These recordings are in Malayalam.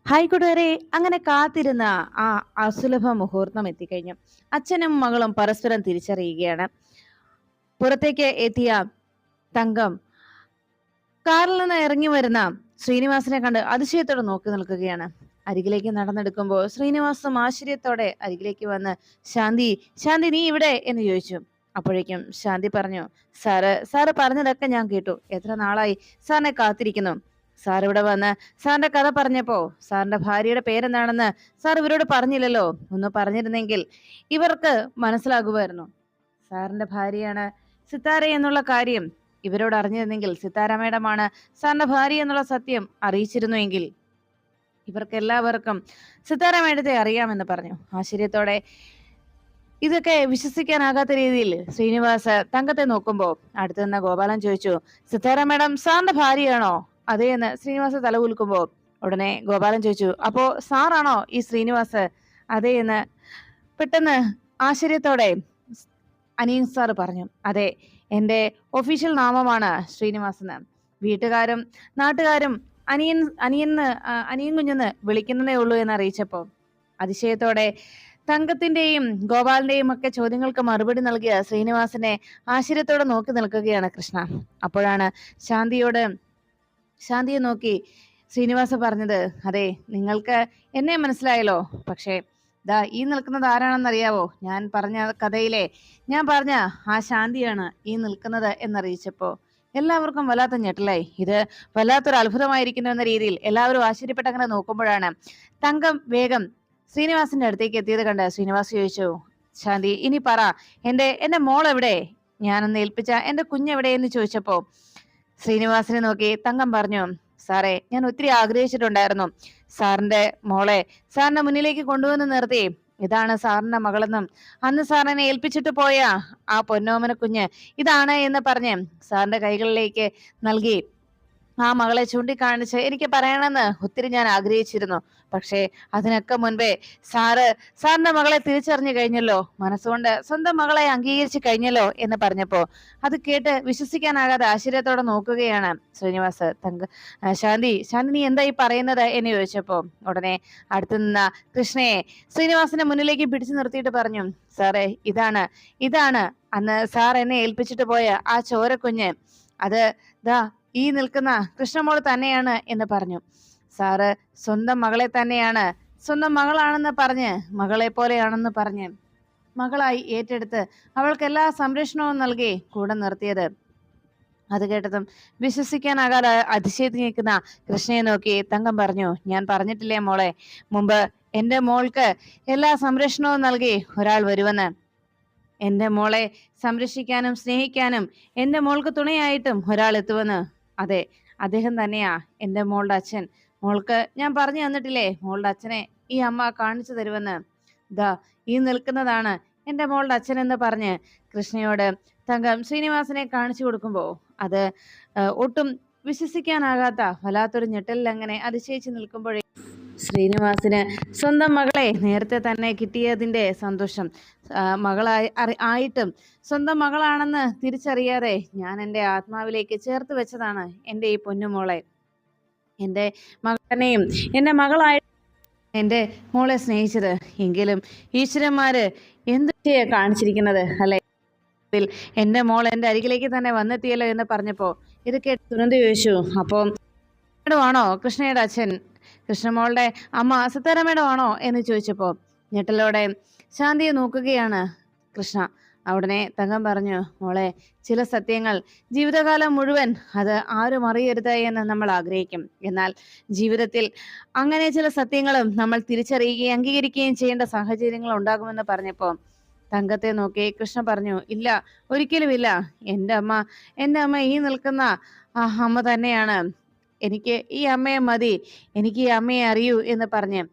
ഹായ് കൂട്ടുകാരെ, അങ്ങനെ കാത്തിരുന്ന ആ അസുലഭ മുഹൂർത്തം എത്തിക്കഴിഞ്ഞു. അച്ഛനും മകളും പരസ്പരം തിരിച്ചറിയുകയാണ്. പുറത്തേക്ക് എത്തിയ തങ്കം കാറിൽ നിന്ന് ഇറങ്ങി വരുന്ന ശ്രീനിവാസനെ കണ്ട് അതിശയത്തോടെ നോക്കി നിൽക്കുകയാണ്. അരികിലേക്ക് നടന്നെടുക്കുമ്പോൾ ശ്രീനിവാസും ആശ്ചര്യത്തോടെ അരികിലേക്ക് വന്ന് ശാന്തി, ശാന്തി നീ ഇവിടെ എന്ന് ചോദിച്ചു. അപ്പോഴേക്കും ശാന്തി പറഞ്ഞു, സാറ് പറഞ്ഞതൊക്കെ ഞാൻ കേട്ടു. എത്ര നാളായി സാറിനെ കാത്തിരിക്കുന്നു. സാർ ഇവിടെ വന്ന് സാറിന്റെ കഥ പറഞ്ഞപ്പോ സാറിന്റെ ഭാര്യയുടെ പേരെന്താണെന്ന് സാർ ഇവരോട് പറഞ്ഞില്ലല്ലോ. ഒന്ന് പറഞ്ഞിരുന്നെങ്കിൽ ഇവർക്ക് മനസ്സിലാകുമായിരുന്നു. സാറിന്റെ ഭാര്യയാണ് സിത്താര എന്നുള്ള കാര്യം ഇവരോട് അറിഞ്ഞിരുന്നെങ്കിൽ, സിത്താര മേഡമാണ് സാറിന്റെ ഭാര്യ എന്നുള്ള സത്യം അറിയിച്ചിരുന്നുവെങ്കിൽ ഇവർക്ക് എല്ലാവർക്കും സിത്താര മേഡത്തെ അറിയാമെന്ന് പറഞ്ഞു. ആശ്ചര്യത്തോടെ ഇതൊക്കെ വിശ്വസിക്കാനാകാത്ത രീതിയിൽ ശ്രീനിവാസ് തങ്കത്തെ നോക്കുമ്പോ അടുത്ത് നിന്ന ഗോപാലൻ ചോദിച്ചു, സിത്താര മേഡം സാറിന്റെ ഭാര്യയാണോ? അതേ എന്ന് ശ്രീനിവാസ് തല കുലുക്കുമ്പോ ഉടനെ ഗോപാലൻ ചോദിച്ചു, അപ്പോ സാറാണോ ഈ ശ്രീനിവാസ്? അതേ എന്ന് പെട്ടെന്ന് ആശ്ചര്യത്തോടെ അനിയൻ സാർ പറഞ്ഞു. അതെ, എന്റെ ഒഫീഷ്യൽ നാമമാണ് ശ്രീനിവാസൻ. വീട്ടുകാരും നാട്ടുകാരും അനിയൻ അനിയന്ന് അനിയൻ കുഞ്ഞെന്ന് വിളിക്കുന്നതേ ഉള്ളൂ എന്ന് അറിയിച്ചപ്പോ അതിശയത്തോടെ തങ്കത്തിന്റെയും ഗോപാലിന്റെയും ഒക്കെ ചോദ്യങ്ങൾക്ക് മറുപടി നൽകിയ ശ്രീനിവാസനെ ആശ്ചര്യത്തോടെ നോക്കി നിൽക്കുകയാണ് കൃഷ്ണ. അപ്പോഴാണ് ശാന്തിയെ നോക്കി ശ്രീനിവാസ പറഞ്ഞത്, അതെ, നിങ്ങൾക്ക് എന്നെ മനസ്സിലായല്ലോ. പക്ഷേ ദാ ഈ നിൽക്കുന്നത് ആരാണെന്നറിയാവോ? ഞാൻ പറഞ്ഞ ആ ശാന്തിയാണ് ഈ നിൽക്കുന്നത് എന്നറിയിച്ചപ്പോ എല്ലാവർക്കും വല്ലാത്ത ഞെട്ടലായി. ഇത് വല്ലാത്തൊരു അത്ഭുതമായിരിക്കുന്നു എന്ന രീതിയിൽ എല്ലാവരും ആശ്ചര്യപ്പെട്ടങ്ങനെ നോക്കുമ്പോഴാണ് തങ്കം വേഗം ശ്രീനിവാസിന്റെ അടുത്തേക്ക് എത്തിയത് കണ്ട് ശ്രീനിവാസ് ചോദിച്ചു, ശാന്തി ഇനി പറ, എന്റെ മോൾ എവിടെ? ഞാനൊന്ന് ഏൽപ്പിച്ച എന്റെ കുഞ്ഞെവിടെ എന്ന് ചോദിച്ചപ്പോ ശ്രീനിവാസിനെ നോക്കി തങ്കം പറഞ്ഞു, സാറേ, ഞാൻ ഒത്തിരി ആഗ്രഹിച്ചിട്ടുണ്ടായിരുന്നു സാറിന്റെ മോളെ സാറിന്റെ മുന്നിലേക്ക് കൊണ്ടുവന്ന് നിർത്തി. ഇതാണ് സാറിന്റെ മകളെന്നും അന്ന് സാറിനെ ഏൽപ്പിച്ചിട്ട് പോയ ആ പൊന്നോമന കുഞ്ഞ് ഇതാണ് എന്ന് പറഞ്ഞ് സാറിന്റെ കൈകളിലേക്ക് നൽകി ആ മകളെ ചൂണ്ടിക്കാണിച്ച് എനിക്ക് പറയണമെന്ന് ഒത്തിരി ഞാൻ ആഗ്രഹിച്ചിരുന്നു. പക്ഷേ അതിനൊക്കെ മുൻപേ സാറിന്റെ മകളെ തിരിച്ചറിഞ്ഞു കഴിഞ്ഞല്ലോ, മനസ്സുകൊണ്ട് സ്വന്തം മകളെ അംഗീകരിച്ചു കഴിഞ്ഞല്ലോ എന്ന് പറഞ്ഞപ്പോ അത് കേട്ട് വിശ്വസിക്കാനാകാതെ ആശ്ചര്യത്തോടെ നോക്കുകയാണ് ശ്രീനിവാസ്. ശാന്തി നീ എന്താ ഈ പറയുന്നത് എന്ന് ചോദിച്ചപ്പോ ഉടനെ അടുത്തു നിന്ന കൃഷ്ണയെ ശ്രീനിവാസിന്റെ മുന്നിലേക്ക് പിടിച്ചു നിർത്തിയിട്ട് പറഞ്ഞു, സാറേ, ഇതാണ് അന്ന് സാർ എന്നെ ഏൽപ്പിച്ചിട്ട് പോയ ആ ചോരക്കുഞ്ഞ്. അത് ദാ ഈ നിൽക്കുന്ന കൃഷ്ണമോള് തന്നെയാണ് എന്ന് പറഞ്ഞു. സാറ് സ്വന്തം മകളെ തന്നെയാണ്, സ്വന്തം മകളാണെന്ന് പറഞ്ഞ്, മകളെ പോലെയാണെന്ന് പറഞ്ഞ് മകളായി ഏറ്റെടുത്ത് അവൾക്ക് എല്ലാ സംരക്ഷണവും നൽകി കൂടെ നിർത്തിയത്. അത് കേട്ടതും വിശ്വസിക്കാനാകാതെ അതിശയത്തിൽ നിൽക്കുന്ന കൃഷ്ണയെ നോക്കി തങ്കം പറഞ്ഞു, ഞാൻ പറഞ്ഞിട്ടില്ലേ മോളെ, മുമ്പ് എന്റെ മോൾക്ക് എല്ലാ സംരക്ഷണവും നൽകി ഒരാൾ വരുമെന്ന്. എന്റെ മോളെ സംരക്ഷിക്കാനും സ്നേഹിക്കാനും എന്റെ മോൾക്ക് തുണയായിട്ടും ഒരാൾ എത്തുമെന്ന്. അതെ, അദ്ദേഹം തന്നെയാ എന്റെ മോളുടെ അച്ഛൻ. മോൾക്ക് ഞാൻ പറഞ്ഞു തന്നിട്ടില്ലേ മോളുടെ അച്ഛനെ ഈ അമ്മ കാണിച്ചു തരുമെന്ന്. ദാ ഈ നിൽക്കുന്നതാണ് എന്റെ മോളുടെ അച്ഛൻ എന്ന് പറഞ്ഞ് കൃഷ്ണയോട് തങ്കം ശ്രീനിവാസനെ കാണിച്ചു കൊടുക്കുമ്പോ അത് ഒട്ടും വിശ്വസിക്കാനാകാത്ത വല്ലാത്തൊരു ഞെട്ടലിൽ അങ്ങനെ അതിശയിച്ചു നിൽക്കുമ്പോഴേ ശ്രീനിവാസിന് സ്വന്തം മകളെ നേരത്തെ തന്നെ കിട്ടിയതിന്റെ സന്തോഷം, ആയിട്ടും സ്വന്തം മകളാണെന്ന് തിരിച്ചറിയാതെ ഞാൻ എൻ്റെ ആത്മാവിലേക്ക് ചേർത്ത് വെച്ചതാണ് എൻ്റെ ഈ പൊന്നുമോളെ. എൻ്റെ മകനെയും എൻ്റെ മകളായി എൻ്റെ മോളെ സ്നേഹിച്ചത്. എങ്കിലും ഈശ്വരന്മാര് എന്ത് കാണിച്ചിരിക്കുന്നത് അല്ലെ? എൻ്റെ മോൾ എൻ്റെ അരികിലേക്ക് തന്നെ വന്നെത്തിയല്ലോ എന്ന് പറഞ്ഞപ്പോ ഇത് കേട്ട് സുനന്ദ ചോദിച്ചു, അപ്പം ആണോ കൃഷ്ണയുടെ അച്ഛൻ? കൃഷ്ണമോളുടെ അമ്മ സിത്താരാമേഡം ആണോ എന്ന് ചോദിച്ചപ്പോ ഞെട്ടലോടെ ശാന്തിയെ നോക്കുകയാണ് കൃഷ്ണ. ഉടനെ തങ്കം പറഞ്ഞു, മോളെ, ചില സത്യങ്ങൾ ജീവിതകാലം മുഴുവൻ അത് ആരും അറിയരുത് എന്ന് നമ്മൾ ആഗ്രഹിക്കും. എന്നാൽ ജീവിതത്തിൽ അങ്ങനെ ചില സത്യങ്ങളും നമ്മൾ തിരിച്ചറിയുകയും അംഗീകരിക്കുകയും ചെയ്യേണ്ട സാഹചര്യങ്ങൾ ഉണ്ടാകുമെന്ന് പറഞ്ഞപ്പോ തങ്കത്തെ നോക്കി കൃഷ്ണ പറഞ്ഞു, ഇല്ല, ഒരിക്കലുമില്ല. എൻ്റെ അമ്മ ഈ നിൽക്കുന്ന അമ്മ തന്നെയാണ്. എനിക്ക് ഈ അമ്മയെ മതി, എനിക്ക് ഈ അമ്മയെ അറിയൂ എന്ന് പറഞ്ഞ്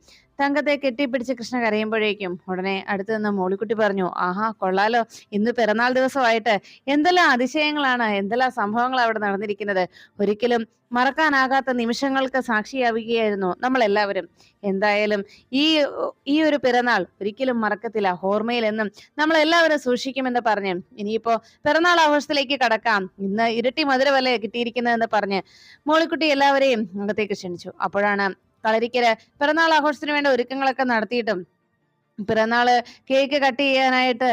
തങ്കത്തെ കെട്ടിപ്പിടിച്ച് കൃഷ്ണ കരയുമ്പോഴേക്കും ഉടനെ അടുത്ത് നിന്ന് മോളിക്കുട്ടി പറഞ്ഞു, ആഹാ, കൊള്ളാലോ, ഇന്ന് പിറന്നാൾ ദിവസമായിട്ട് എന്തെല്ലാം അതിശയങ്ങളാണ്, എന്തെല്ലാം സംഭവങ്ങൾ അവിടെ നടന്നിരിക്കുന്നത്. ഒരിക്കലും മറക്കാനാകാത്ത നിമിഷങ്ങൾക്ക് സാക്ഷിയാവുകയായിരുന്നു നമ്മൾ എല്ലാവരും. എന്തായാലും ഈ ഈ ഒരു പിറന്നാൾ ഒരിക്കലും മറക്കത്തില്ല, ഓർമ്മയിൽ എന്നും നമ്മൾ എല്ലാവരും സൂക്ഷിക്കുമെന്ന് പറഞ്ഞ് ഇനിയിപ്പോ പിറന്നാൾ ആഘോഷത്തിലേക്ക് കടക്കാം, ഇന്ന് ഇരട്ടി മധുരവല്ലേ കിട്ടിയിരിക്കുന്നതെന്ന് പറഞ്ഞ് മോളിക്കുട്ടി എല്ലാവരെയും അകത്തേക്ക് ക്ഷണിച്ചു. അപ്പോഴാണ് കളരിക്കര് പിറന്നാൾ ആഘോഷത്തിന് വേണ്ട ഒരുക്കങ്ങളൊക്കെ നടത്തിയിട്ടും പിറന്നാള് കേക്ക് കട്ട് ചെയ്യാനായിട്ട്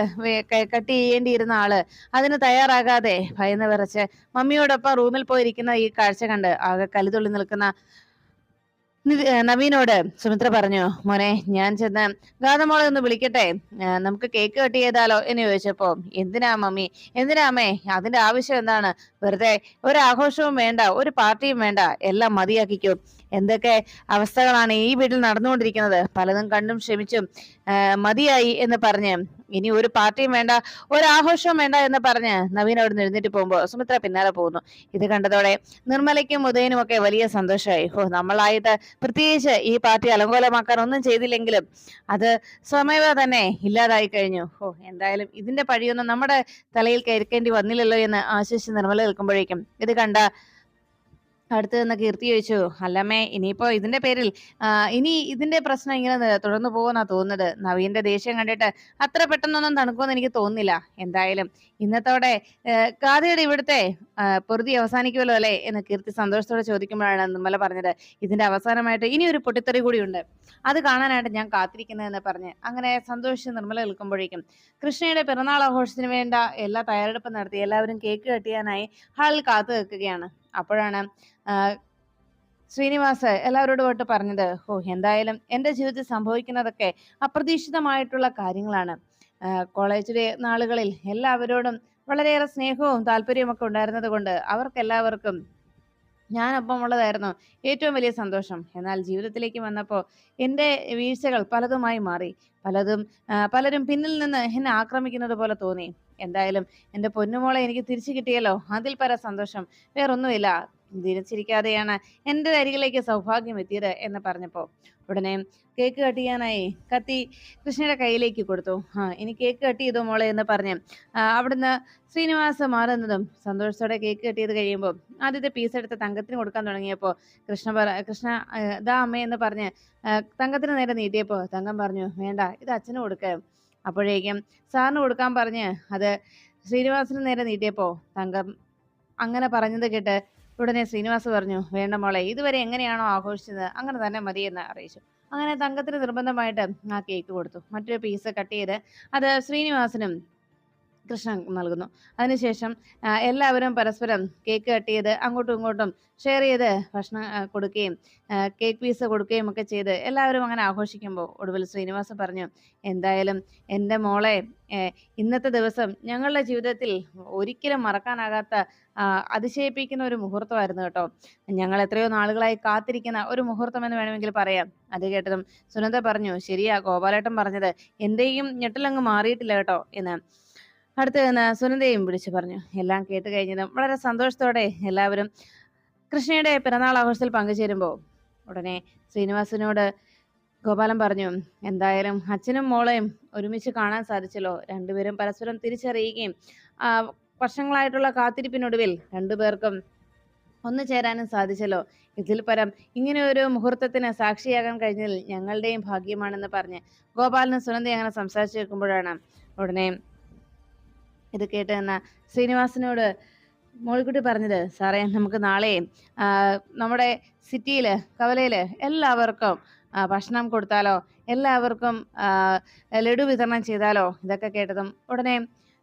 കട്ട് ചെയ്യേണ്ടിയിരുന്ന ആള് അതിന് തയ്യാറാകാതെ ഭയന്ന് വിറച്ച് മമ്മിയോടൊപ്പം റൂമിൽ പോയിരിക്കുന്ന ഈ കാഴ്ച കണ്ട് ആകെ കലിതുള്ളി നിൽക്കുന്ന നവീനോട് സുമിത്ര പറഞ്ഞു, മോനെ ഞാൻ ചെന്ന് ഗാതമോളെ ഒന്ന് വിളിക്കട്ടെ, നമുക്ക് കേക്ക് കട്ട് ചെയ്താലോ എന്ന് ചോദിച്ചപ്പോ, എന്തിനാ മമ്മി, എന്തിനാ അമ്മേ, അതിന്റെ ആവശ്യം എന്താണ്, വെറുതെ ഒരു ആഘോഷവും വേണ്ട, ഒരു പാർട്ടിയും വേണ്ട, എല്ലാം മതിയാക്കിക്കോ. എന്തൊക്കെ അവസ്ഥകളാണ് ഈ വീട്ടിൽ നടന്നുകൊണ്ടിരിക്കുന്നത്, പലതും കണ്ടും ക്ഷമിച്ചും മതിയായി എന്ന് പറഞ്ഞ് ഇനി ഒരു പാർട്ടിയും വേണ്ട, ഒരു ആഘോഷവും വേണ്ട എന്ന് പറഞ്ഞ് നവീൻ അവിടെ നിന്ന് എഴുന്നേറ്റ് പോകുമ്പോൾ സുമിത്ര പിന്നാലെ പോകുന്നു. ഇത് കണ്ടതോടെ നിർമ്മലയ്ക്കും ഉദയനും ഒക്കെ വലിയ സന്തോഷമായി. നമ്മളായിട്ട് പ്രത്യേകിച്ച് ഈ പാർട്ടി അലങ്കോലമാക്കാൻ ഒന്നും ചെയ്തില്ലെങ്കിലും അത് സ്വയമേവ തന്നെ ഇല്ലാതായി കഴിഞ്ഞു. എന്തായാലും ഇതിന്റെ പഴിയൊന്നും നമ്മുടെ തലയിൽ കയറിക്കേണ്ടി വന്നില്ലല്ലോ എന്ന് ആശ്വസിച്ച് നിർമ്മല നിൽക്കുമ്പോഴേക്കും ഇത് കണ്ട അടുത്ത് നിന്ന് കീർത്തി ചോദിച്ചു, അല്ലമ്മേ ഇനിയിപ്പോ ഇതിന്റെ പേരിൽ ഇനി ഇതിന്റെ പ്രശ്നം ഇങ്ങനെ തുടർന്നു പോകുന്നാ തോന്നുന്നത്. നവീന്റെ ദേഷ്യം കണ്ടിട്ട് അത്ര പെട്ടെന്നൊന്നും തണുക്കുമെന്ന് എനിക്ക് തോന്നുന്നില്ല. എന്തായാലും ഇന്നത്തോടെ ഗാഥയുടെ ഇവിടുത്തെ പൊറുതി അവസാനിക്കുമല്ലോ അല്ലേ എന്ന് കീർത്തി സന്തോഷത്തോടെ ചോദിക്കുമ്പോഴാണ് നിർമ്മല പറഞ്ഞത്, ഇതിന്റെ അവസാനമായിട്ട് ഇനി ഒരു പൊട്ടിത്തെറി കൂടിയുണ്ട്, അത് കാണാനായിട്ട് ഞാൻ കാത്തിരിക്കുന്നതെന്ന് പറഞ്ഞ് അങ്ങനെ സന്തോഷിച്ച് നിർമ്മല നിൽക്കുമ്പോഴേക്കും കൃഷ്ണയുടെ പിറന്നാൾ ആഘോഷത്തിന് വേണ്ട എല്ലാ തയ്യാറെടുപ്പും നടത്തി എല്ലാവരും കേക്ക് കട്ടിയാനായി ഹാളിൽ കാത്തു നിൽക്കുകയാണ്. അപ്പോഴാണ് ശ്രീനിവാസ് എല്ലാവരോടുമായിട്ട് പറഞ്ഞത്, എന്തായാലും എൻ്റെ ജീവിതത്തിൽ സംഭവിക്കുന്നതൊക്കെ അപ്രതീക്ഷിതമായിട്ടുള്ള കാര്യങ്ങളാണ്. കോളേജിലെ നാളുകളിൽ എല്ലാവരോടും വളരെയേറെ സ്നേഹവും താല്പര്യവും ഒക്കെ ഉണ്ടായിരുന്നത് കൊണ്ട് അവർക്കെല്ലാവർക്കും ഞാനൊപ്പം ഉള്ളതായിരുന്നു ഏറ്റവും വലിയ സന്തോഷം. എന്നാൽ ജീവിതത്തിലേക്ക് വന്നപ്പോൾ എൻ്റെ വീഴ്ചകൾ പലതുമായി മാറി. പലരും പിന്നിൽ നിന്ന് എന്നെ ആക്രമിക്കുന്നത് പോലെ തോന്നി. എന്തായാലും എൻ്റെ പൊന്നുമോളെ എനിക്ക് തിരിച്ചു കിട്ടിയല്ലോ, അതിൽ പര സന്തോഷം വേറൊന്നുമില്ല. തിരിച്ചിരിക്കാതെയാണ് എൻ്റെ അരികിലേക്ക് സൗഭാഗ്യം എത്തിയത് എന്ന് പറഞ്ഞപ്പോൾ ഉടനെ കേക്ക് കട്ട് ചെയ്യാനായി കത്തി കൃഷ്ണയുടെ കയ്യിലേക്ക് കൊടുത്തു. ഇനി കേക്ക് കട്ട് ചെയ്തു മോളെ എന്ന് പറഞ്ഞ് അവിടുന്ന് ശ്രീനിവാസ മാറുന്നതും സന്തോഷത്തോടെ കേക്ക് കട്ട് ചെയ്ത് കഴിയുമ്പോൾ ആദ്യത്തെ പീസ് എടുത്ത് തങ്കത്തിന് കൊടുക്കാൻ തുടങ്ങിയപ്പോൾ കൃഷ്ണ ദാ അമ്മ എന്ന് പറഞ്ഞ് തങ്കത്തിന് നേരെ നീട്ടിയപ്പോൾ തങ്കം പറഞ്ഞു, വേണ്ട, ഇത് അച്ഛന് കൊടുക്ക. അപ്പോഴേക്കും സാറിന് കൊടുക്കാൻ പറഞ്ഞ് അത് ശ്രീനിവാസന് നേരെ നീട്ടിയപ്പോൾ തങ്കം അങ്ങനെ പറഞ്ഞത് കേട്ട് ഉടനെ ശ്രീനിവാസ് പറഞ്ഞു, വേണ്ട മോളെ, ഇതുവരെ എങ്ങനെയാണോ ആഘോഷിച്ചത് അങ്ങനെ തന്നെ മതിയെന്ന് അറിയിച്ചു. അങ്ങനെ തങ്കത്തിന് നിർബന്ധമായിട്ട് ആ കേക്ക് കൊടുത്തു. മറ്റൊരു പീസ് കട്ട് ചെയ്ത് അത് ശ്രീനിവാസനും കൃഷ്ണൻ നൽകുന്നു. അതിനുശേഷം എല്ലാവരും പരസ്പരം കേക്ക് കട്ട് ചെയ്ത് അങ്ങോട്ടും ഇങ്ങോട്ടും ഷെയർ ചെയ്ത് ഭക്ഷണം കൊടുക്കുകയും കേക്ക് പീസ് കൊടുക്കുകയും ഒക്കെ ചെയ്ത് എല്ലാവരും അങ്ങനെ ആഘോഷിക്കുമ്പോൾ ഒടുവിൽ ശ്രീനിവാസൻ പറഞ്ഞു, എന്തായാലും എൻ്റെ മോളെ ഇന്നത്തെ ദിവസം ഞങ്ങളുടെ ജീവിതത്തിൽ ഒരിക്കലും മറക്കാനാകാത്ത അതിശയിപ്പിക്കുന്ന ഒരു മുഹൂർത്തമായിരുന്നു കേട്ടോ. ഞങ്ങൾ എത്രയോ നാളുകളായി കാത്തിരിക്കുന്ന ഒരു മുഹൂർത്തം എന്ന് വേണമെങ്കിൽ പറയാം. അത് കേട്ടതും സുനന്ദ പറഞ്ഞു, ശരിയാ ഗോപാലേട്ടൻ പറഞ്ഞത്, എൻ്റെയും ഞെട്ടിലങ്ങ് മാറിയിട്ടില്ല കേട്ടോ എന്ന്. അടുത്ത് നിന്ന് സുനന്ദയും വിളിച്ചു പറഞ്ഞു. എല്ലാം കേട്ട് കഴിഞ്ഞതും വളരെ സന്തോഷത്തോടെ എല്ലാവരും കൃഷ്ണയുടെ പിറന്നാൾ ആഘോഷത്തിൽ പങ്കുചേരുമ്പോൾ ഉടനെ ശ്രീനിവാസനോട് ഗോപാലൻ പറഞ്ഞു, എന്തായാലും അച്ഛനും മോളെയും ഒരുമിച്ച് കാണാൻ സാധിച്ചല്ലോ. രണ്ടുപേരും പരസ്പരം തിരിച്ചറിയുകയും വർഷങ്ങളായിട്ടുള്ള കാത്തിരിപ്പിനൊടുവിൽ രണ്ടുപേർക്കും ഒന്നു ചേരാനും സാധിച്ചല്ലോ. ഇതിൽ പരം ഇങ്ങനെ ഒരു മുഹൂർത്തത്തിന് സാക്ഷിയാകാൻ കഴിഞ്ഞതിൽ ഞങ്ങളുടെയും ഭാഗ്യമാണെന്ന് പറഞ്ഞ് ഗോപാലനും സുനന്ദയും അങ്ങനെ സംസാരിച്ചു കേൾക്കുമ്പോഴാണ് ഉടനെ ഇത് കേട്ട് എന്ന ശ്രീനിവാസനോട് മോളിക്കുട്ടി പറഞ്ഞത്, സാറേ നമുക്ക് നാളെ നമ്മുടെ സിറ്റിയില് കവലയില് എല്ലാവർക്കും ഭക്ഷണം കൊടുത്താലോ, എല്ലാവർക്കും ലഡു വിതരണം ചെയ്താലോ. ഇതൊക്കെ കേട്ടതും ഉടനെ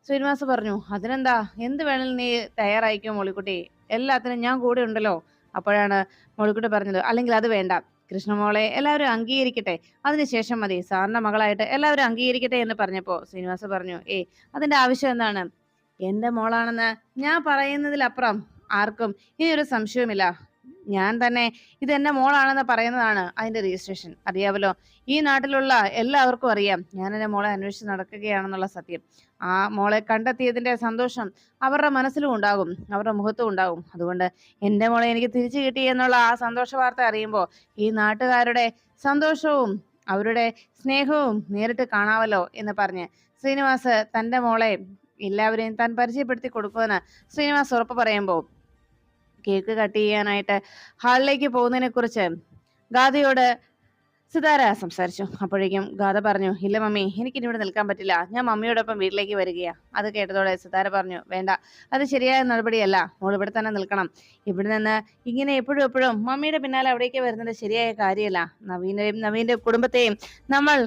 ശ്രീനിവാസ് പറഞ്ഞു, അതിനെന്താ, എന്ത് വേണമെങ്കിലും നീ തയ്യാറായിക്കോ മോളിക്കുട്ടി, എല്ലാത്തിനും ഞാൻ കൂടെ ഉണ്ടല്ലോ. അപ്പോഴാണ് മോളിക്കുട്ടി പറഞ്ഞത്, അല്ലെങ്കിൽ അത് വേണ്ട, കൃഷ്ണമോളെ എല്ലാവരും അംഗീകരിക്കട്ടെ, അതിനുശേഷം മതി, സാറിന്റെ മകളായിട്ട് എല്ലാവരും അംഗീകരിക്കട്ടെ എന്ന് പറഞ്ഞപ്പോൾ ശ്രീനിവാസ് പറഞ്ഞു, അതിന്റെ ആവശ്യം എന്താണ്, എൻ്റെ മോളാണെന്ന് ഞാൻ പറയുന്നതിലപ്പുറം ആർക്കും ഇനി ഒരു സംശയവുമില്ല. ഞാൻ തന്നെ ഇത് എൻ്റെ മോളാണെന്ന് പറയുന്നതാണ് അതിന്റെ രജിസ്ട്രേഷൻ. അറിയാമല്ലോ, ഈ നാട്ടിലുള്ള എല്ലാവർക്കും അറിയാം ഞാൻ എൻ്റെ മോളെ അന്വേഷിച്ച് നടക്കുകയാണെന്നുള്ള സത്യം. ആ മോളെ കണ്ടെത്തിയതിന്റെ സന്തോഷം അവരുടെ മനസ്സിലും ഉണ്ടാകും, അവരുടെ മുഖത്തും ഉണ്ടാകും. അതുകൊണ്ട് എൻ്റെ മോളെ എനിക്ക് തിരിച്ചു കിട്ടി എന്നുള്ള ആ സന്തോഷ വാർത്ത അറിയുമ്പോൾ ഈ നാട്ടുകാരുടെ സന്തോഷവും അവരുടെ സ്നേഹവും നേരിട്ട് കാണാമല്ലോ എന്ന് പറഞ്ഞ് ശ്രീനിവാസ് തൻ്റെ മോളെ എല്ലാവരെയും താൻ പരിചയപ്പെടുത്തി കൊടുക്കുമെന്ന് ശ്രീനിവാസ് ഉറപ്പ് പറയുമ്പോൾ കേക്ക് കട്ട് ചെയ്യാനായിട്ട് ഹാളിലേക്ക് പോകുന്നതിനെ കുറിച്ച് ഗാഥയോട് സിതാര സംസാരിച്ചു. അപ്പോഴേക്കും ഗാഥ പറഞ്ഞു, ഇല്ല മമ്മി, എനിക്കിനി ഇവിടെ നിൽക്കാൻ പറ്റില്ല. ഞാൻ മമ്മിയോടൊപ്പം വീട്ടിലേക്ക് വരികയാ. അത് കേട്ടതോടെ സിതാര പറഞ്ഞു, വേണ്ട, അത് ശരിയായ നടപടിയല്ല. മോൾ ഇവിടെ തന്നെ നിൽക്കണം. ഇവിടെ നിന്ന് ഇങ്ങനെ എപ്പോഴും എപ്പോഴും മമ്മിയുടെ പിന്നാലെ അവിടേക്ക് വരുന്നത് ശരിയായ കാര്യമല്ല. നവീന്റെ കുടുംബത്തെയും നമ്മൾ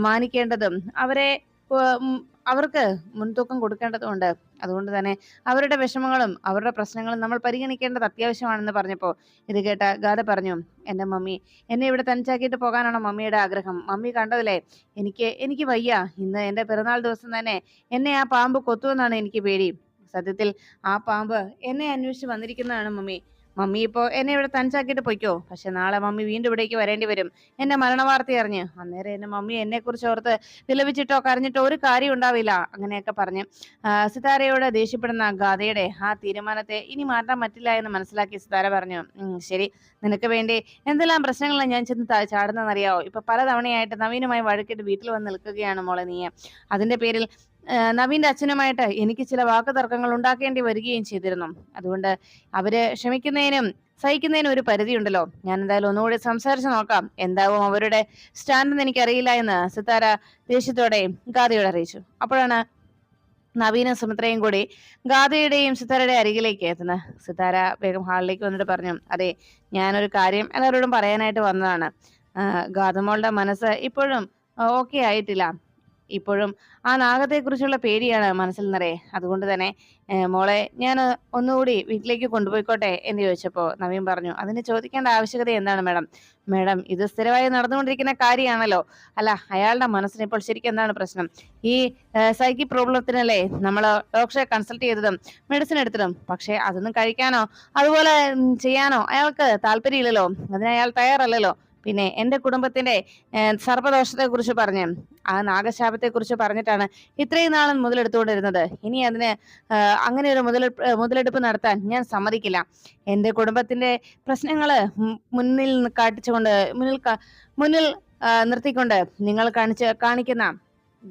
മാനിക്കേണ്ടതും അവരെ ഉം, അവർക്ക് മുൻതൂക്കം കൊടുക്കേണ്ടതുണ്ട്. അതുകൊണ്ട് തന്നെ അവരുടെ വിഷമങ്ങളും അവരുടെ പ്രശ്നങ്ങളും നമ്മൾ പരിഗണിക്കേണ്ടത് അത്യാവശ്യമാണെന്ന് പറഞ്ഞപ്പോൾ ഇത് കേട്ട ഗാഥ പറഞ്ഞു, എന്റെ മമ്മി, എന്നെ ഇവിടെ തനിച്ചാക്കിയിട്ട് പോകാനാണോ മമ്മിയുടെ ആഗ്രഹം? മമ്മി കണ്ടതില്ലേ, എനിക്ക് വയ്യ. ഇന്ന് എന്റെ പിറന്നാൾ ദിവസം തന്നെ എന്നെ ആ പാമ്പ് കൊത്തുമെന്നാണ് എനിക്ക് പേടി. സത്യത്തിൽ ആ പാമ്പ് എന്നെ അന്വേഷിച്ച് വന്നിരിക്കുന്നതാണ് മമ്മി. മമ്മി ഇപ്പോ എന്നെ ഇവിടെ തനിച്ചാക്കിയിട്ട് പൊയ്ക്കോ. പക്ഷെ നാളെ മമ്മി വീണ്ടും ഇവിടേക്ക് വരേണ്ടി വരും, എന്റെ മരണവാർത്ത അറിഞ്ഞ്. അന്നേരം എന്റെ മമ്മി എന്നെ കുറിച്ച് ഓർത്ത് വിലപിച്ചിട്ടോ കരഞ്ഞിട്ടോ ഒരു കാര്യം ഉണ്ടാവില്ല. അങ്ങനെയൊക്കെ പറഞ്ഞ് സിതാരയോട് ദേഷ്യപ്പെടുന്ന ഗാഥയുടെ ആ തീരുമാനത്തെ ഇനി മാറ്റാൻ പറ്റില്ല എന്ന് മനസ്സിലാക്കി സിതാര പറഞ്ഞു, ശരി, നിനക്ക് വേണ്ടി എന്തെല്ലാം പ്രശ്നങ്ങളാണ് ഞാൻ ചെന്ന് ചാടുന്നതെന്നറിയാവോ? ഇപ്പൊ പലതവണയായിട്ട് നവീനുമായി വഴക്കിട്ട് വീട്ടിൽ വന്ന് നിൽക്കുകയാണ് മോളെ നീ. അതിന്റെ പേരിൽ നവീന്റെ അച്ഛനുമായിട്ട് എനിക്ക് ചില വാക്കുതർക്കങ്ങൾ ഉണ്ടാക്കേണ്ടി വരികയും ചെയ്തിരുന്നു. അതുകൊണ്ട് അവര് ക്ഷമിക്കുന്നതിനും സഹിക്കുന്നതിനും ഒരു പരിധിയുണ്ടല്ലോ. ഞാൻ എന്തായാലും ഒന്നുകൂടി സംസാരിച്ചു നോക്കാം, എന്താവും അവരുടെ സ്റ്റാൻഡെന്ന് എനിക്കറിയില്ല എന്ന് സിതാര ദേഷ്യത്തോടെ ഗാഥയോട് അറിയിച്ചു. അപ്പോഴാണ് നവീനും സുമിത്രയും കൂടി ഗാഥയുടെയും സിതാരയുടെ അരികിലേക്ക് എത്തുന്നത്. സിതാര വേഗം ഹാളിലേക്ക് വന്നിട്ട് പറഞ്ഞു, അതെ, ഞാനൊരു കാര്യം എല്ലാവരോടും പറയാനായിട്ട് വന്നതാണ്. ഗാഥമോളുടെ മനസ്സ് ഇപ്പോഴും ഓക്കെ ആയിട്ടില്ല. ഇപ്പോഴും ആ നാഗത്തെക്കുറിച്ചുള്ള പേടിയാണ് മനസ്സിൽ നിറയെ. അതുകൊണ്ട് തന്നെ മോളെ ഞാൻ ഒന്നുകൂടി വീട്ടിലേക്ക് കൊണ്ടുപോയിക്കോട്ടെ എന്ന് ചോദിച്ചപ്പോൾ നവീൻ പറഞ്ഞു, അതിന് ചോദിക്കേണ്ട ആവശ്യകത എന്താണ് മാഡം? മാഡം, ഇത് സ്ഥിരമായി നടന്നുകൊണ്ടിരിക്കുന്ന കാര്യമാണല്ലോ. അല്ല, അയാളുടെ മനസ്സിന് ഇപ്പോൾ ശരിക്കും എന്താണ് പ്രശ്നം? ഈ സൈക്കിക് പ്രോബ്ലത്തിനല്ലേ നമ്മൾ ഡോക്ടറെ കൺസൾട്ട് ചെയ്തതും മെഡിസിൻ എടുത്തതും. പക്ഷെ അതൊന്നും കഴിക്കാനോ അതുപോലെ ചെയ്യാനോ അയാൾക്ക് താല്പര്യമില്ലല്ലോ. അതിന് അയാൾ തയ്യാറല്ലല്ലോ. പിന്നെ എന്റെ കുടുംബത്തിന്റെ സർപ്പദോഷത്തെ കുറിച്ച് പറഞ്ഞ് ആ നാഗശാപത്തെ കുറിച്ച് പറഞ്ഞിട്ടാണ് ഇത്രയും നാളും മുതലെടുത്തുകൊണ്ടിരുന്നത്. ഇനി അതിന് അങ്ങനെ ഒരു മുതലെടുപ്പ് നടത്താൻ ഞാൻ സമ്മതിക്കില്ല. എന്റെ കുടുംബത്തിന്റെ പ്രശ്നങ്ങള് മുന്നിൽ കാട്ടിച്ചുകൊണ്ട് മുന്നിൽ നിർത്തിക്കൊണ്ട് നിങ്ങൾ കാണിക്കുന്ന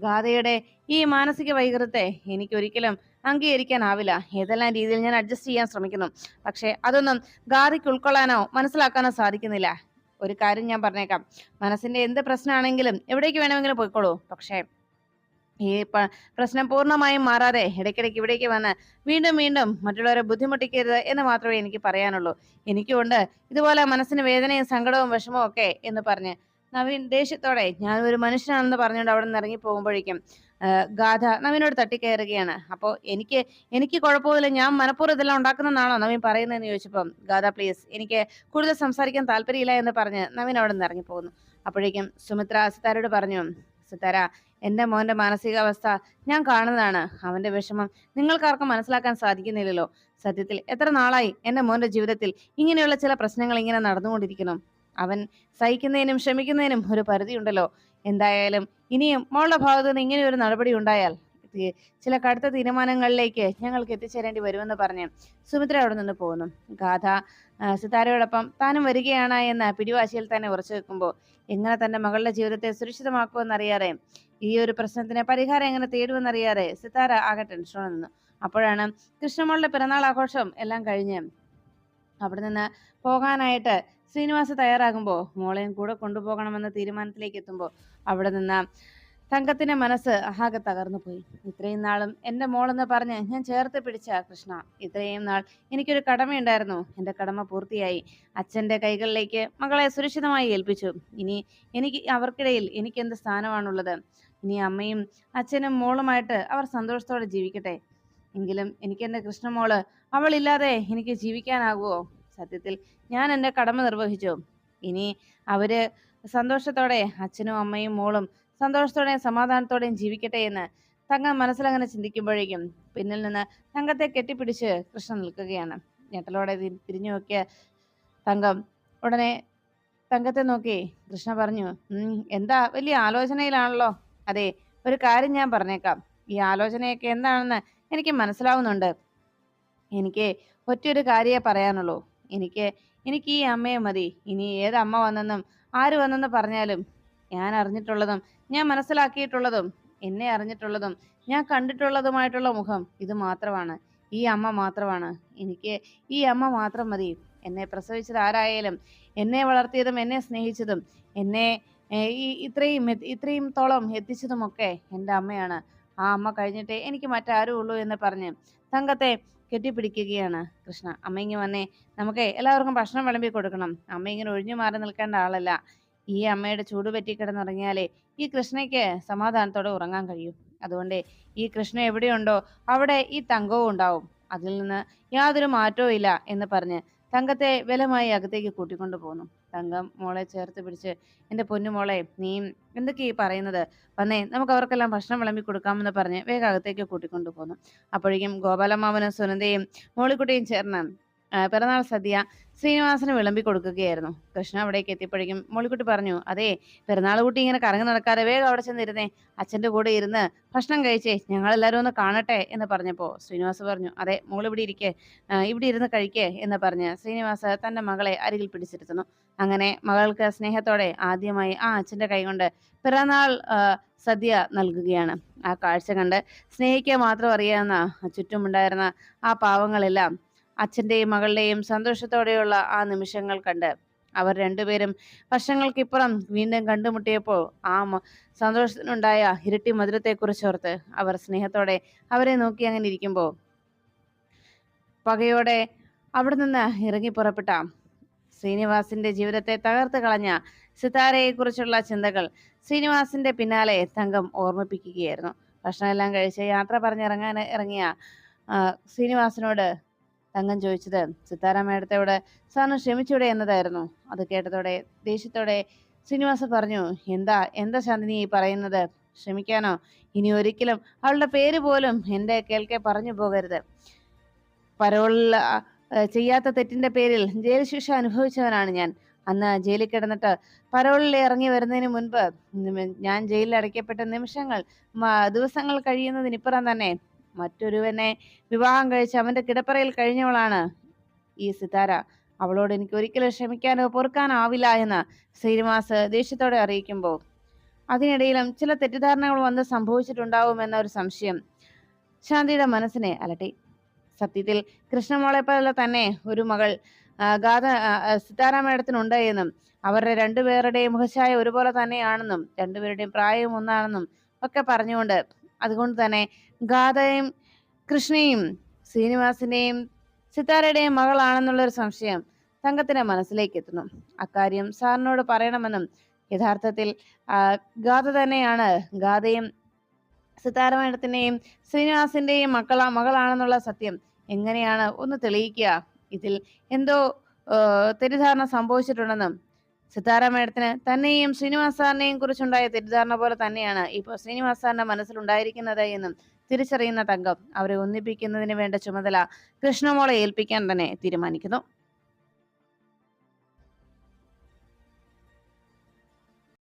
ഗാഥയുടെ ഈ മാനസിക വൈകൃതത്തെ എനിക്ക് ഒരിക്കലും അംഗീകരിക്കാനാവില്ല. ഏതെല്ലാം രീതിയിൽ ഞാൻ അഡ്ജസ്റ്റ് ചെയ്യാൻ ശ്രമിക്കുന്നു, പക്ഷെ അതൊന്നും ഗാഥയ്ക്ക് ഉൾക്കൊള്ളാനോ മനസ്സിലാക്കാനോ സാധിക്കുന്നില്ല. ഒരു കാര്യം ഞാൻ പറഞ്ഞേക്കാം, മനസ്സിന്റെ എന്ത് പ്രശ്നമാണെങ്കിലും എവിടേക്ക് വേണമെങ്കിലും പോയിക്കോളൂ. പക്ഷേ ഈ പ്രശ്നം പൂർണ്ണമായും മാറാതെ ഇടയ്ക്കിടയ്ക്ക് ഇവിടേക്ക് വന്ന് വീണ്ടും വീണ്ടും മറ്റുള്ളവരെ ബുദ്ധിമുട്ടിക്കരുത് എന്ന് മാത്രമേ എനിക്ക് പറയാനുള്ളൂ. എനിക്കുണ്ട് ഇതുപോലെ മനസ്സിന് വേദനയും സങ്കടവും വിഷമവും ഒക്കെ എന്ന് പറഞ്ഞ് നവീൻ ദേഷ്യത്തോടെ ഞാൻ ഒരു മനുഷ്യനാണെന്ന് പറഞ്ഞുകൊണ്ട് അവിടെ നിന്ന് ഇറങ്ങി പോകുമ്പോഴേക്കും ഗാഥ നവീനോട് തട്ടിക്കയറുകയാണ്. അപ്പോൾ എനിക്ക് കുഴപ്പമില്ല, ഞാൻ മനഃപൂർവ്വം ഇതെല്ലാം ഉണ്ടാക്കുന്നതാണോ നവീൻ പറയുന്നതെന്ന് ചോദിച്ചപ്പം ഗാഥ, പ്ലീസ്, എനിക്ക് കൂടുതൽ സംസാരിക്കാൻ താല്പര്യമില്ല എന്ന് പറഞ്ഞ് നവീൻ അവിടെ നിന്ന് ഇറങ്ങി പോകുന്നു. അപ്പോഴേക്കും സുമിത്ര സിതാരയോട് പറഞ്ഞു, സിതാര, എന്റെ മോന്റെ മാനസികാവസ്ഥ ഞാൻ കാണുന്നതാണ്. അവന്റെ വിഷമം നിങ്ങൾക്കാർക്കും മനസ്സിലാക്കാൻ സാധിക്കുന്നില്ലല്ലോ. സത്യത്തിൽ എത്ര നാളായി എന്റെ മോന്റെ ജീവിതത്തിൽ ഇങ്ങനെയുള്ള ചില പ്രശ്നങ്ങൾ ഇങ്ങനെ നടന്നുകൊണ്ടിരിക്കുന്നു. അവൻ സഹിക്കുന്നതിനും ക്ഷമിക്കുന്നതിനും ഒരു പരിധിയുണ്ടല്ലോ. എന്തായാലും ഇനിയും മോളുടെ ഭാഗത്തു നിന്ന് ഇങ്ങനെ ഒരു നടപടി ഉണ്ടായാൽ ചില കടുത്ത തീരുമാനങ്ങളിലേക്ക് ഞങ്ങൾക്ക് എത്തിച്ചേരേണ്ടി വരുമെന്ന് പറഞ്ഞ് സുമിത്ര അവിടെ നിന്ന് പോകുന്നു. ഗാഥ സിതാരയോടൊപ്പം താനും വരികയാണ് എന്ന പിടിവാശിയിൽ തന്നെ ഉറച്ചു വെക്കുമ്പോൾ എങ്ങനെ തന്റെ മകളുടെ ജീവിതത്തെ സുരക്ഷിതമാക്കുമെന്നറിയാതെ, ഈ ഒരു പ്രശ്നത്തിന് പരിഹാരം എങ്ങനെ തേടുമെന്നറിയാതെ സിതാര ആകെ ടെൻഷനോടെ നിന്നു. അപ്പോഴാണ് കൃഷ്ണമോളുടെ പിറന്നാൾ ആഘോഷം എല്ലാം കഴിഞ്ഞ് അവിടെ നിന്ന് പോകാനായിട്ട് ശ്രീനിവാസ് തയ്യാറാകുമ്പോൾ മോളെയും കൂടെ കൊണ്ടുപോകണമെന്ന തീരുമാനത്തിലേക്ക് എത്തുമ്പോൾ അവിടെ നിന്ന് തങ്കത്തിന്റെ മനസ്സ് ആകെ തകർന്നു പോയി. ഇത്രയും നാളും എന്റെ മോളെന്ന് പറഞ്ഞ് ഞാൻ ചേർത്ത് പിടിച്ച കൃഷ്ണ, ഇത്രയും നാൾ എനിക്കൊരു കടമയുണ്ടായിരുന്നു. എന്റെ കടമ പൂർത്തിയായി. അച്ഛന്റെ കൈകളിലേക്ക് മകളെ സുരക്ഷിതമായി ഏൽപ്പിച്ചു. ഇനി അവർക്കിടയിൽ എനിക്ക് എന്ത് സ്ഥാനമാണുള്ളത്? ഇനി അമ്മയും അച്ഛനും മോളുമായിട്ട് അവർ സന്തോഷത്തോടെ ജീവിക്കട്ടെ. എങ്കിലും എനിക്ക് എന്റെ കൃഷ്ണമോള്, അവളില്ലാതെ എനിക്ക് ജീവിക്കാനാകുമോ? സത്യത്തിൽ ഞാൻ എൻ്റെ കടമ നിർവഹിച്ചു. ഇനി അവര് സന്തോഷത്തോടെ അച്ഛനും അമ്മയും മോളും സന്തോഷത്തോടെയും സമാധാനത്തോടെയും ജീവിക്കട്ടെ എന്ന് തങ്കം മനസ്സിലങ്ങനെ ചിന്തിക്കുമ്പോഴേക്കും പിന്നിൽ നിന്ന് തങ്കത്തെ കെട്ടിപ്പിടിച്ച് കൃഷ്ണൻ നിൽക്കുകയാണ്. ഞെട്ടലോടെ തിരിഞ്ഞു നോക്കിയ തങ്കം ഉടനെ തങ്കത്തെ നോക്കി കൃഷ്ണ പറഞ്ഞു, എന്താ വലിയ ആലോചനയിലാണല്ലോ? അതെ, ഒരു കാര്യം ഞാൻ പറഞ്ഞേക്കാം. ഈ ആലോചനയൊക്കെ എന്താണെന്ന് എനിക്ക് മനസ്സിലാവുന്നുണ്ട്. എനിക്ക് ഒറ്റയൊരു കാര്യമേ പറയാനുള്ളൂ. എനിക്ക് ഈ അമ്മയെ മതി. ഇനി ഏത് അമ്മ വന്നെന്നും ആര് വന്നെന്ന് പറഞ്ഞാലും ഞാൻ അറിഞ്ഞിട്ടുള്ളതും ഞാൻ മനസ്സിലാക്കിയിട്ടുള്ളതും എന്നെ അറിഞ്ഞിട്ടുള്ളതും ഞാൻ കണ്ടിട്ടുള്ളതുമായിട്ടുള്ള മുഖം ഇത് മാത്രമാണ്. ഈ അമ്മ മാത്രമാണ്. എനിക്ക് ഈ അമ്മ മാത്രം മതി. എന്നെ പ്രസവിച്ചത് ആരായാലും, എന്നെ വളർത്തിയതും എന്നെ സ്നേഹിച്ചതും എന്നെ ഇത്രയും തോളം എത്തിച്ചതുമൊക്കെ എൻ്റെ അമ്മയാണ്. ആ അമ്മ കഴിഞ്ഞിട്ടേ എനിക്ക് മറ്റാരും ഉള്ളൂ എന്ന് പറഞ്ഞ് തങ്കത്തെ കെട്ടിപ്പിടിക്കുകയാണ് കൃഷ്ണ. അമ്മ ഇങ്ങ് വന്നേ, നമുക്ക് എല്ലാവർക്കും ഭക്ഷണം വിളമ്പി കൊടുക്കണം. അമ്മ ഇങ്ങനെ ഒഴിഞ്ഞു മാറി നിൽക്കേണ്ട ആളല്ല. ഈ അമ്മയുടെ ചൂട് പറ്റി കിടന്നുറങ്ങിയാലേ ഈ കൃഷ്ണയ്ക്ക് സമാധാനത്തോടെ ഉറങ്ങാൻ കഴിയും. അതുകൊണ്ട് ഈ കൃഷ്ണ എവിടെയുണ്ടോ അവിടെ ഈ തങ്കവും ഉണ്ടാവും. അതിൽ നിന്ന് യാതൊരു മാറ്റവും ഇല്ല എന്ന് പറഞ്ഞ് തങ്കത്തെ ബലമായി അകത്തേക്ക് കൂട്ടിക്കൊണ്ടു പോന്നു. തങ്കം മോളെ ചേർത്ത് പിടിച്ച്, എൻ്റെ പൊന്നുമോളെ, നീ എന്തൊക്കെയാ ഈ പറയുന്നത്? വന്നേ, നമുക്ക് അവർക്കെല്ലാം ഭക്ഷണം വിളമ്പി കൊടുക്കാമെന്ന് പറഞ്ഞ് വേഗം അകത്തേക്ക് കൂട്ടിക്കൊണ്ടു പോന്നു. അപ്പോഴേക്കും ഗോപാലമാമനും സുനന്ദയും മോളിക്കുട്ടിയും ചേർന്ന് പിറന്നാൾ സദ്യ ശ്രീനിവാസന് വിളമ്പി കൊടുക്കുകയായിരുന്നു. കൃഷ്ണ അവിടേക്ക് എത്തിയപ്പോഴേക്കും മോളിക്കുട്ടി പറഞ്ഞു, അതേ, പിറന്നാൾ കുട്ടി ഇങ്ങനെ കറങ്ങി നടക്കാതെ വേഗം അവിടെ ചെന്നിരുന്നേ, അച്ഛൻ്റെ കൂടെ ഇരുന്ന് ഭക്ഷണം കഴിച്ചേ, ഞങ്ങളെല്ലാവരും ഒന്ന് കാണട്ടെ എന്ന് പറഞ്ഞപ്പോൾ ശ്രീനിവാസ് പറഞ്ഞു, അതെ, മോൾ ഇവിടെ ഇരിക്കേ, ഇവിടെ ഇരുന്ന് കഴിക്കേ എന്ന് പറഞ്ഞ് ശ്രീനിവാസ് തൻ്റെ മകളെ അരികിൽ പിടിച്ചിരുത്തുന്നു. അങ്ങനെ മകൾക്ക് സ്നേഹത്തോടെ ആദ്യമായി ആ അച്ഛൻ്റെ കൈകൊണ്ട് പിറന്നാൾ സദ്യ നൽകുകയാണ്. ആ കാഴ്ച കണ്ട് സ്നേഹിക്കുക മാത്രം അറിയാവുന്ന ചുറ്റുമുണ്ടായിരുന്ന ആ പാവങ്ങളെല്ലാം അച്ഛൻ്റെയും മകളുടെയും സന്തോഷത്തോടെയുള്ള ആ നിമിഷങ്ങൾ കണ്ട് അവർ രണ്ടുപേരും വർഷങ്ങൾക്കിപ്പുറം വീണ്ടും കണ്ടുമുട്ടിയപ്പോൾ ആ സന്തോഷത്തിനുണ്ടായ ഇരട്ടി മധുരത്തെക്കുറിച്ചോർത്ത് അവർ സ്നേഹത്തോടെ അവരെ നോക്കി അങ്ങനെ ഇരിക്കുമ്പോൾ പകയോടെ അവിടെ നിന്ന് ഇറങ്ങി പുറപ്പെട്ട ശ്രീനിവാസിന്റെ ജീവിതത്തെ തകർത്ത് കളഞ്ഞ സിതാരയെക്കുറിച്ചുള്ള ചിന്തകൾ ശ്രീനിവാസിന്റെ പിന്നാലെ തങ്കം ഓർമ്മിപ്പിക്കുകയായിരുന്നു. ഭക്ഷണമെല്ലാം കഴിച്ച് യാത്ര ഇറങ്ങിയ ശ്രീനിവാസിനോട് തങ്കം ചോദിച്ചത് സിതാര മേഡത്തോട് സാറിന് ക്ഷമിച്ചൂടെ എന്നതായിരുന്നു. അത് കേട്ടതോടെ ദേഷ്യത്തോടെ ശ്രീനിവാസ പറഞ്ഞു, എന്താ ശാന്തിനി ഈ പറയുന്നത്? ക്ഷമിക്കാനോ? ഇനി ഒരിക്കലും അവളുടെ പേര് പോലും എൻ്റെ കേൾക്കെ പറഞ്ഞു പോകരുത്. പരോളിൽ ചെയ്യാത്ത തെറ്റിന്റെ പേരിൽ ജയിൽ ശിക്ഷ അനുഭവിച്ചവനാണ് ഞാൻ. അന്ന് ജയിലിൽ കിടന്നിട്ട് പരോളിൽ ഇറങ്ങി വരുന്നതിന് മുൻപ് ഞാൻ ജയിലിൽ അടയ്ക്കപ്പെട്ട ദിവസങ്ങൾ കഴിയുന്നതിനിപ്പുറം തന്നെ മറ്റൊരുവനെ വിവാഹം കഴിച്ച് അവന്റെ കിടപ്പറയിൽ കഴിഞ്ഞവളാണ് ഈ സിതാര. അവളോട് എനിക്ക് ഒരിക്കലും ക്ഷമിക്കാനോ പൊറുക്കാനോ ആവില്ല എന്ന് ശ്രീനിവാസ് ദേഷ്യത്തോടെ അറിയിക്കുമ്പോൾ അതിനിടയിലും ചില തെറ്റിദ്ധാരണകൾ വന്ന് സംഭവിച്ചിട്ടുണ്ടാവും എന്നൊരു സംശയം ശാന്തിയുടെ മനസ്സിനെ അലട്ടി. സത്യത്തിൽ കൃഷ്ണമോളെ പോലെ തന്നെ ഒരു മകൾ സിതാര മേഡത്തിനുണ്ട് എന്നും അവരുടെ രണ്ടുപേരുടെയും മുഖഛായ ഒരുപോലെ തന്നെയാണെന്നും രണ്ടുപേരുടെയും പ്രായവും ഒന്നാണെന്നും ഒക്കെ പറഞ്ഞുകൊണ്ട് അതുകൊണ്ട് തന്നെ ഗാഥയും കൃഷ്ണയും ശ്രീനിവാസിന്റെയും സിതാരയുടെയും മകളാണെന്നുള്ളൊരു സംശയം തങ്കത്തിന്റെ മനസ്സിലേക്ക് എത്തുന്നു. അക്കാര്യം സാറിനോട് പറയണമെന്നും യഥാർത്ഥത്തിൽ ഗാഥ തന്നെയാണ് ഗാഥയും സിതാര മേഡത്തിന്റെയും ശ്രീനിവാസിന്റെയും മകളാണെന്നുള്ള സത്യം എങ്ങനെയാണ് ഒന്ന് തെളിയിക്കുക? ഇതിൽ എന്തോ തെറ്റിദ്ധാരണ സംഭവിച്ചിട്ടുണ്ടെന്നും സിതാര മേഡത്തിന് തന്നെയും ശ്രീനിവാസ് സാറിനെയും കുറിച്ചുണ്ടായ തെറ്റിദ്ധാരണ പോലെ തന്നെയാണ് ഇപ്പോൾ ശ്രീനിവാസ് സാറിന്റെ മനസ്സിലുണ്ടായിരിക്കുന്നത് എന്നും തിരിച്ചറിയുന്ന തങ്കം അവരെ ഒന്നിപ്പിക്കുന്നതിന് വേണ്ട ചുമതല കൃഷ്ണമോളെ ഏൽപ്പിക്കാൻ തന്നെ തീരുമാനിക്കുന്നു.